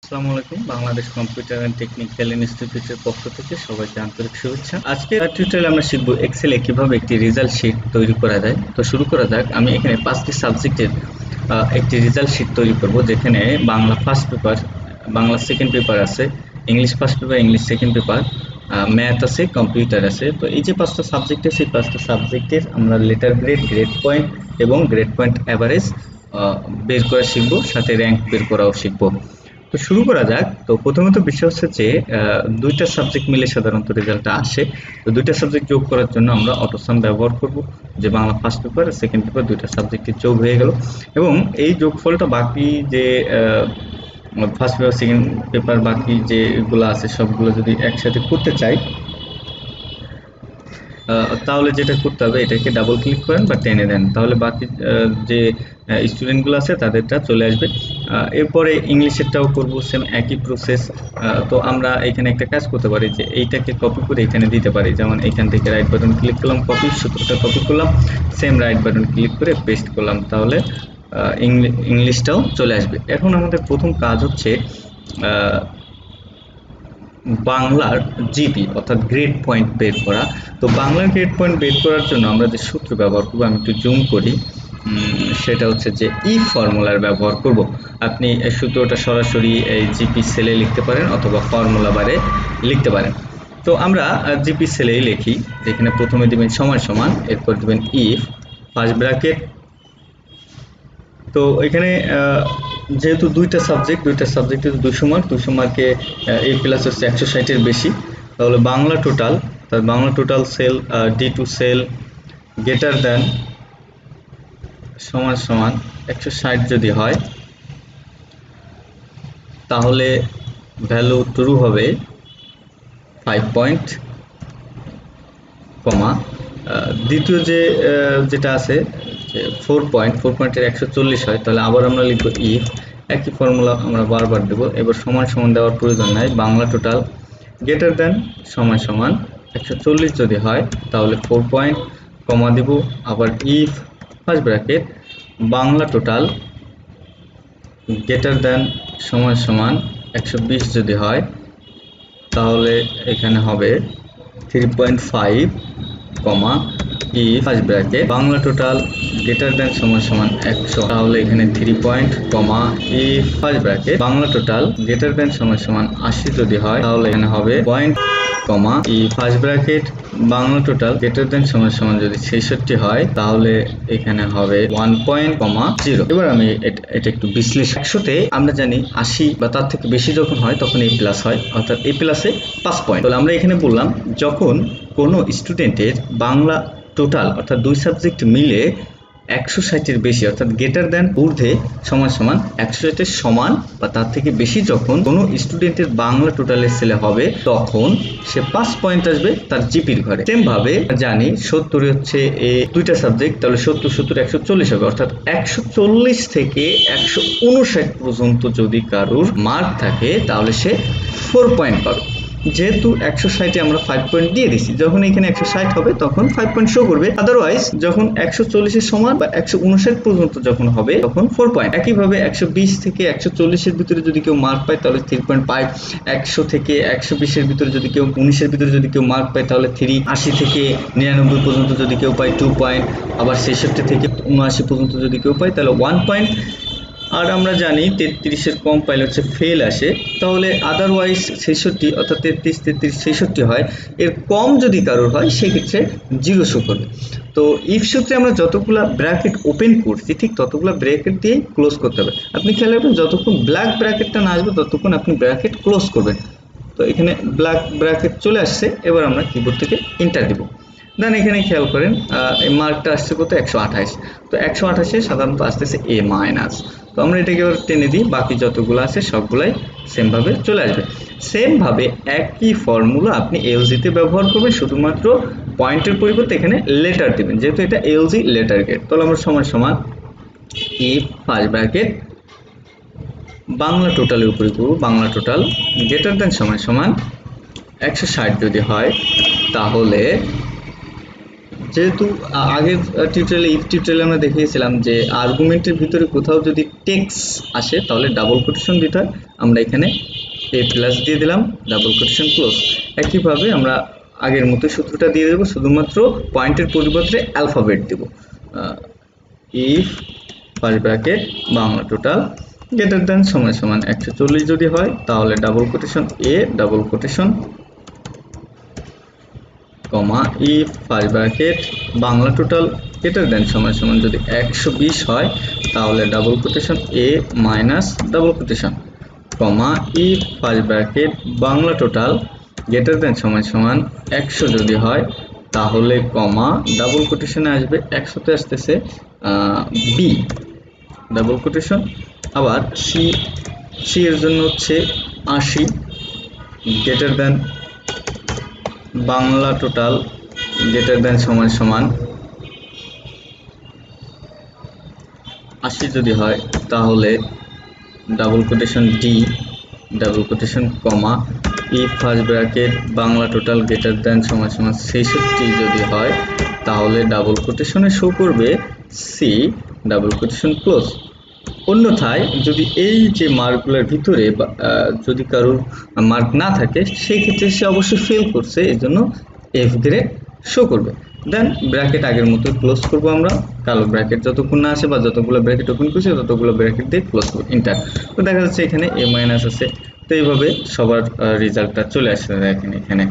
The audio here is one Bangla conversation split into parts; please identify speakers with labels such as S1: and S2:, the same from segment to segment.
S1: আসসালামু আলাইকুম। বাংলাদেশ কম্পিউটার অ্যান্ড টেকনিক্যাল ইনস্টিটিউটের পক্ষ থেকে সবাইকে আন্তরিক শুভেচ্ছা। আজকের টিউটোরিয়ালে আমরা শিখব এক্সেলে কিভাবে একটি রেজাল্ট শিট তৈরি করা যায়। তো শুরু করা যাক। আমি এখানে 5টি সাবজেক্টের একটি রেজাল্ট শিট তৈরি করব, যেখানে Bangla first paper, Bangla second paper আছে, English first paper, English second paper, math আছে, কম্পিউটার আছে। তো এই যে 5টা সাবজেক্ট আছে, এই 5টা সাবজেক্টের আমরা লেটার গ্রেড, গ্রেড পয়েন্ট এবং গ্রেড পয়েন্ট অ্যাভারেজ বের করা শিখব, সাথে র্যাঙ্ক বের করাও শিখব। তো শুরু করা যাক। তো প্রথমত বিষয় হচ্ছে যে দুইটা সাবজেক্ট মিলে সাধারণত রেজাল্টটা আসে। তো দুইটা সাবজেক্ট যোগ করার জন্য আমরা অটোসাম ব্যবহার করব, যে বাংলা ফার্স্ট পেপার আর সেকেন্ড পেপার দুইটা সাবজেক্টের যোগ হয়ে গেল, এবং এই যোগফলটা বাকি যে ফার্স্ট পেপার সেকেন্ড পেপার বাকি যেগুলো আছে সবগুলো যদি একসাথে করতে চাই, তাহলে যেটা করতে হবে, এটাকে ডাবল ক্লিক করেন বা টেনে দেন, তাহলে বাকি যে স্টুডেন্টগুলো আছে তাদেরটা চলে আসবে। এরপরে ইংলিশেরটাও করবো সেম একই প্রসেস। তো আমরা এখানে একটা কাজ করতে পারি, যে এইটাকে কপি করে এখানে দিতে পারি। যেমন এখান থেকে রাইট বাটন ক্লিক করলাম, কপি, সূত্রটা কপি করলাম, সেম রাইট বাটন ক্লিক করে পেস্ট করলাম, তাহলে ইংলিশটাও চলে আসবে। এখন আমাদের প্রথম কাজ হচ্ছে বাংলার জিপি অর্থাৎ গ্রেড পয়েন্ট বের করা। তো বাংলার গ্রেড পয়েন্ট বের করার জন্য আমরা যে সূত্র ব্যবহার করবো, আমি একটু জুম করি, সেটা হচ্ছে যে ফর্মুলার ব্যবহার করব। আপনি এই সূত্রটা সরাসরি এই জিপি সেলে লিখতে পারেন অথবা ফর্মুলা বারে লিখতে পারেন। তো আমরা জিপি সেলেই লিখি, যেখানে প্রথমে দিবেন সমান সমান, এরপর দিবেন ইফ ফার্স্ট ব্র্যাকেট। তো এখানে যেহেতু দুইটা সাবজেক্টে 200 মার্কে এ প্লাস হচ্ছে 160-এর বেশি, তাহলে বাংলা টোটাল, তার Bangla total sell D2 sell greater than সমান সমান 160 যদি হয়, তাহলে ভ্যালু ট্রু হবে 5 পয়েন্ট, কমা দ্বিতীয় যেটা আছে 4 পয়েন্টের 140 হয়, তাহলে আবার আমরা লিখব ইফ, একই ফর্মুলা আমরা বারবার দেব। এবার সমান সমান দেওয়ার প্রয়োজন নাই, বাংলা টোটাল গ্রেটার দেন সমান সমান 140 যদি হয়, তাহলে 4 পয়েন্ট, কমা দিব, আবার if first bracket Bangla total greater দেন সমান সমান 120 যদি হয়, তাহলে এখানে হবে 3.5, কমা ই first bracket Bangla total greater দেন সমান সমান 100, তাহলে এখানে 3 পয়েন্ট, কমা ই first bracket Bangla total greater দেন সমান সমান 80 যদি হয়, তাহলে এখানে হবে পয়েন্ট, কমা ই first bracket Bangla total greater দেন সমান সমান যদি 66 হয়, তাহলে এখানে হবে 1 পয়েন্ট, কমা 0। এবার আমি এটা একটু বিশ্লেষণ। 100-তে আমরা জানি 80 বা তার থেকে বেশি যখন হয় তখন এ প্লাস হয়, অর্থাৎ এ প্লাসে 5 পয়েন্ট। তাহলে আমরা এখানে বললাম, যখন কোনো স্টুডেন্টের বাংলা টোটাল অর্থাৎ দুই সাবজেক্ট মিলে 160-এর বেশি, অর্থাৎ গ্রেটার দেন ঊর্ধ্বে সমান সমান 160-এর সমান বা তার থেকে বেশি যখন কোনো স্টুডেন্টের বাংলা টোটালের ছেলে হবে, তখন সে 5 পয়েন্ট আসবে তার জিপির ঘরে। সেম ভাবে জানি 70 হচ্ছে দুইটা সাবজেক্ট, তাহলে 70 70 140 হবে, অর্থাৎ 140 থেকে 159 পর্যন্ত যদি কারোর মার্ক থাকে, তাহলে সে 4 পয়েন্ট পাবে। যেহেতু 160-এ আমরা 5 পয়েন্ট দিয়ে দিছি, যখন এখানে 160 হবে তখন 5 পয়েন্ট শো করবে, আদারওয়াইজ যখন 140-এর সমান বা 159 পর্যন্ত যখন হবে তখন 4 পয়েন্ট। একইভাবে 120 থেকে 140-এর ভিতরে যদি কেউ মার্ক পায় তাহলে 3.5, 100 থেকে 120-এর ভিতরে যদি কেউ 19-এর ভিতরে যদি কেউ মার্ক পায় তাহলে 3, 80 থেকে 99 পর্যন্ত যদি কেউ পায় 2 পয়েন্ট, আবার 66 থেকে 79 পর্যন্ত যদি কেউ পায় তাহলে 1 পয়েন্ট। আর আমরা জানি 33-এর কম পাইলে হচ্ছে ফেল আসে, তাহলে আদারওয়াইজ 66 অর্থাৎ 33, 33, 66 হয়, এর কম যদি কারোর হয় সেক্ষেত্রে 0 শো করবে। তো ইফ সূত্রে আমরা যতগুলো ব্র্যাকেট ওপেন করছি ঠিক ততগুলো ব্র্যাকেট দিয়ে ক্লোজ করতে হবে। আপনি খেয়াল রাখবেন, যতক্ষণ ব্ল্যাক ব্র্যাকেটটা না আসবে ততক্ষণ আপনি ব্র্যাকেট ক্লোজ করবেন। তো এখানে ব্ল্যাক ব্র্যাকেট চলে আসছে, এবার আমরা কিবোর্ড থেকে এন্টার দিব। দেন এখানে খেয়াল করেন এই মার্কটা আসছে কত, 128। তো 128-এ সাধারণত আসতেছে এ মাইনাস। তো আমরা এটাকে এবার টেনে দিই, বাকি যতগুলো আছে সবগুলাই সেমভাবে চলে আসবে। সেমভাবে একই ফর্মুলা আপনি এলজিতে ব্যবহার করবেন, শুধুমাত্র পয়েন্টের পরিবর্তে এখানে লেটার দেবেন, যেহেতু এটা এলজি লেটার গ্রেড। তাহলে আমরা সমান সমান ইফ ফার্স্ট ব্র্যাকেট বাংলা টোটালের উপরে করব, বাংলা টোটাল গ্রেটার দেন সমান সমান 160 যদি হয়, তাহলে যেহেতু আগের টিউটোরিয়ালে ইফ টিউটোরিয়ালে আমরা দেখিয়েছিলাম যে আর্গুমেন্টের ভিতরে কোথাও যদি টেক্সট আসে তাহলে ডাবল কোটেশন দিতে হয়। আমরা এখানে এ প্লাস দিয়ে দিলাম, ডাবল কোটেশন ক্লোজ। একইভাবে আমরা আগের মতো সূত্রটা দিয়ে দেবো, শুধুমাত্র পয়েন্টের পরিবর্তে অ্যালফাবেট দেব। If first bracket Bangla total greater দেন সমান সমান 140 যদি হয় তাহলে double quotation A double quotation comma if first bracket Bangla total greater দেন সমান সমান যদি 120 হয় তাহলে double quotation A minus double quotation comma if first bracket Bangla total greater দেন সমান সমান 100 যদি হয় তাহলে কমা ডাবল কোটেশনে আসবে 100 তে আসতেছে বি ডাবল কোটেশন, আবার সি এর জন্য হচ্ছে 80 greater than Bangla total greater দেন সমান সমান 80 যদি হয় তাহলে double quotation D double quotation comma if first bracket Bangla total greater দেন সমান সমান 66 যদি হয় তাহলে ডাবল কোটেশনে শো করবে সি ডাবল কোটেশন ক্লোজ। অন্যথায় যদি এই যে মার্কগুলোর ভিতরে যদি কারোর মার্ক না থাকে সেই ক্ষেত্রে সে অবশ্যই ফেল করছে, এই জন্য এফ গ্রেড শো করবে। দেন ব্র্যাকেট আগের মতো ক্লোজ করবো আমরা, কালো ব্র্যাকেট যতক্ষণ না আসে বা যতগুলো ব্র্যাকেট ওপেন করছে ততগুলো ব্র্যাকেট দিয়ে ক্লোজ করবো, ইন্টার। তো দেখা যাচ্ছে এখানে এ মাইনাস আছে। তো এইভাবে সবার রেজাল্টটা চলে আসছে দেখেন এখানে।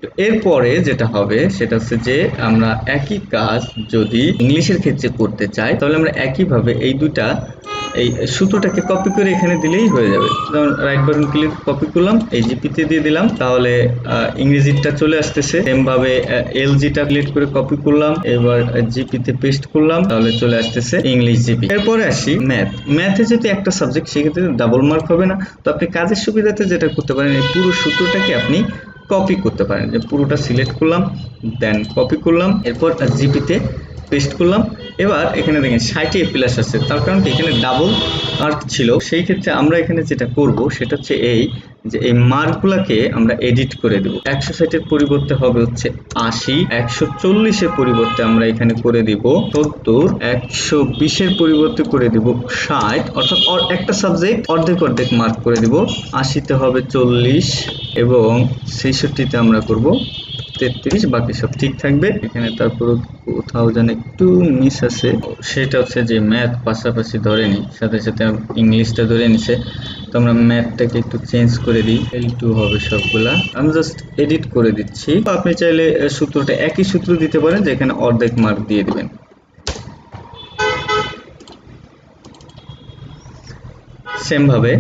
S1: তো এরপরে যেটা হবে সেটা হচ্ছে যে আমরা একই কাজ যদি ইংলিশের ক্ষেত্রে করতে চাই তাহলে আমরা একইভাবে এই দুটা এই সূত্রটাকে কপি করে এখানে দিলেই হয়ে যাবে। যেমন রাইট বাটন ক্লিক কপি করলাম, এই জিপিতে দিয়ে দিলাম, তাহলে ইংরেজিটা চলে আসতেছে। সেম ভাবে এলজিটা ক্লিক করে কপি করলাম, এবার জিপিতে পেস্ট করলাম, তাহলে চলে আসতেছে ইংলিশ জিপি। এরপরে আসি ম্যাথে যেহেতু একটা সাবজেক্ট সেক্ষেত্রে ডাবল মার্ক হবে না। তো আপনি কাজের সুবিধাতে যেটা করতে পারেন এই পুরো সূত্রটাকে আপনি কপি করতে পারেন, যে পুরোটা সিলেক্ট করলাম দেন কপি করলাম, এরপর জিপিতে পেস্ট করলাম। এবার এখানে দেখেন 60 এ প্লাস আছে, তার কারণ কি এখানে ডাবল মার্ক ছিল। সেই ক্ষেত্রে আমরা এখানে যেটা করব সেটা হচ্ছে এই যে এই মার্কগুলোকে আমরা এডিট করে দেব। 160 এর পরিবর্তে হবে হচ্ছে 80, 140 এর পরিবর্তে আমরা এখানে করে দিব 70, 120 এর পরিবর্তে করে দিব 60, অর্থাৎ একটা সাবজেক্ট অর্ধেক অর্ধেক মার্ক করে দিব। 80 তে হবে 40 এবং 66 তে আমরা করব 33, বাকি সব ঠিক থাকবে। এখানে তারপর কোথাও যেন একটু মিস আছে, সেটা হচ্ছে যে ম্যাথ পাশাপাশি ধরেনি, সাথে সাথে ইংলিশটা ধরে নিছে। তো আমরা ম্যাথটাকে একটু চেঞ্জ করে দিই, L2 হবে সবগুলা। আমি জাস্ট এডিট করে দিচ্ছি। আপনি চাইলে সূত্রটা একই সূত্র দিতে পারেন, যেখানে অর্ধেক মার্ক দিয়ে দিবেন। সেম ভাবে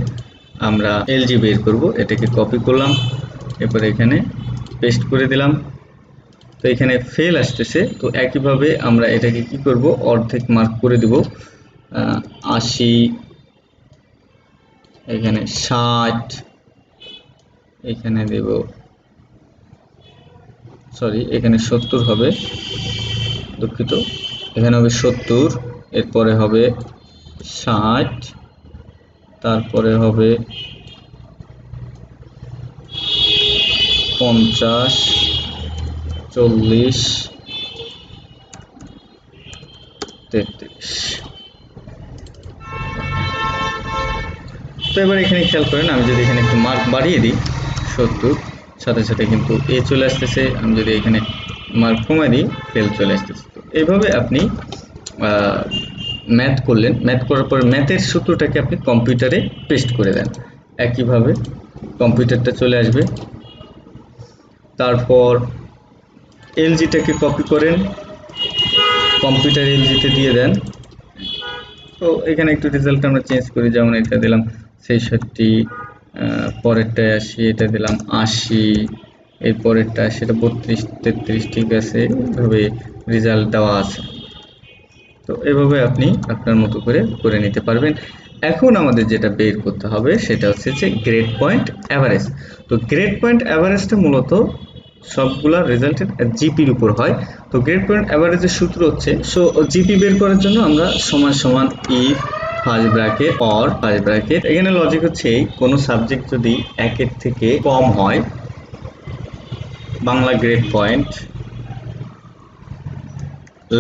S1: আমরা এলজি বের করব, এটাকে কপি করলাম, এরপর এখানে পেস্ট করে দিলাম। তো এখানে ফেল আসতেছে, তো একইভাবে আমরা এটাকে কি করব, অর্ধেক মার্ক করে দিব। 80, এখানে 60, এখানে দেব সরি এখানে 70 হবে, দুঃখিত, এখানে হবে 70, এরপরে হবে 60, তারপরে হবে 50, 40, 33। তো এবার এখানে খেয়াল করেন, আমি যদি এখানে একটু মার্ক বাড়িয়ে দিই 70, সাথে সাথে কিন্তু এ চলে আসতেছে। আমি যদি এখানে মার্ক কমাই দিই ফেল চলে আসতেছে। তো এইভাবে আপনি ম্যাথ করলেন, ম্যাথ করার পর ম্যাথের সূত্রটাকে আপনি কম্পিউটারে পেস্ট করে দেন, একইভাবে কম্পিউটারটা চলে আসবে। তারপর এলজিটাকে কপি করেন, কম্পিউটার এলজিতে দিয়ে দেন। তো এখানে একটু রেজাল্ট আমরা চেঞ্জ করি, যেমন এটা দিলাম 66, পরেরটায় আসি, এটা দিলাম 80, এর পরেরটা সেটা 32, 33, ঠিক আছে, এইভাবে রেজাল্ট দেওয়া আছে। তো এভাবে আপনি আপনার মতো করে নিতে পারবেন। এখন আমাদের যেটা বের করতে হবে সেটা হচ্ছে যে গ্রেড পয়েন্ট অ্যাভারেজ। তো গ্রেড পয়েন্ট অ্যাভারেজটা মূলত সবগুলা রেজাল্টের জিপির উপর হয়। তো গ্রেড পয়েন্ট অ্যাভারেজের সূত্র হচ্ছে, সো জিপি বের করার জন্য আমরা সমান সমান if first bracket or first bracket, এখানে লজিক হচ্ছে কোনো সাবজেক্ট যদি 1-এর থেকে কম হয়, Bangla grade point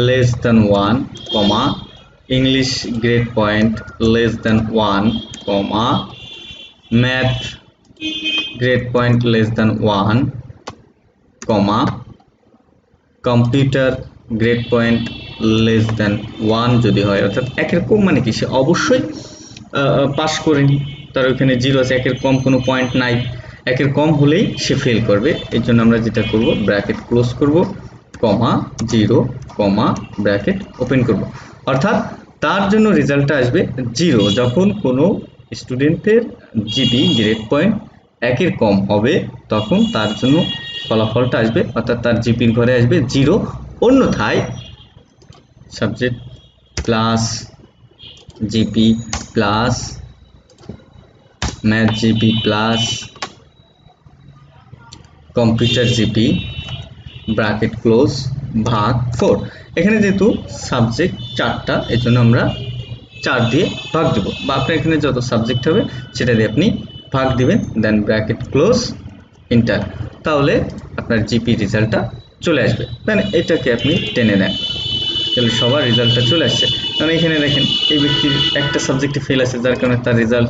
S1: less than 1 comma English grade point less than 1 comma math grade point less than 1 comma computer grade point less than 1 যদি হয়, অর্থাৎ একের কম মানে কি সে অবশ্যই পাস করেনি, তার ওখানে 0 আছে, একের কম কোনো পয়েন্ট নাই, একের কম হলেই সে ফেল করবে। এর জন্য আমরা যেটা করব ব্র্যাকেট ক্লোজ করব, কমা 0 কমা ব্র্যাকেট ওপেন করব, অর্থাৎ তার জন্য রেজাল্টটা আসবে 0 যখন কোনো স্টুডেন্টের জিপি গ্রেড পয়েন্ট একের কম হবে তখন তার জন্য ফলাফলটা আসবে, অর্থাৎ তার জিপির ঘরে আসবে 0। অন্যথায় subject plus GP plus math GP plus computer GP bracket close ভাগ 4। এখানে যেহেতু সাবজেক্ট 4টা এর জন্য আমরা 4 দিয়ে ভাগ দেব, বা আপনার এখানে যত সাবজেক্ট হবে সেটা দিয়ে আপনি ভাগ দিবেন, দেন ব্র্যাকেট ক্লোজ এন্টার, তাহলে আপনার জিপি রেজাল্টটা চলে আসবে। দেন এটাকে আপনি টেনে নেন, তাহলে সবার রেজাল্টটা চলে আসছে। কারণ এখানে দেখেন এই ব্যক্তির একটা সাবজেক্টে ফেল আছে, যার কারণে তার রেজাল্ট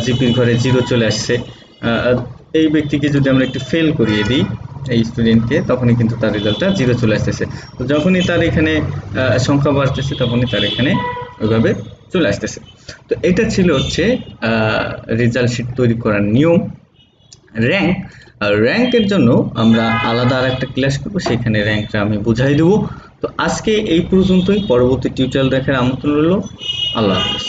S1: জিপির ঘরে 0 চলে আসছে। এই ব্যক্তিকে যদি আমরা একটু ফেল করিয়ে দিই এই স্টুডেন্টকে, তখনই কিন্তু তার রেজাল্টটা 0 চলে আসতেছে। তো যখনই তার এখানে সংখ্যা বাড়তেছে তখনই তার এখানে ওইভাবে চলে আসতেছে। তো এটা ছিল হচ্ছে রেজাল্ট শিট তৈরি করার নিয়ম। র্যাঙ্ক, র্যাঙ্কের জন্য আমরা আলাদা আর একটা ক্লাস করবো, সেখানে র্যাঙ্কটা আমি বুঝাই দেবো। তো আজকে এই পর্যন্তই, পরবর্তী টিউটোরিয়াল দেখার আমন্ত্রণ রইল। আল্লাহ হাফেজ।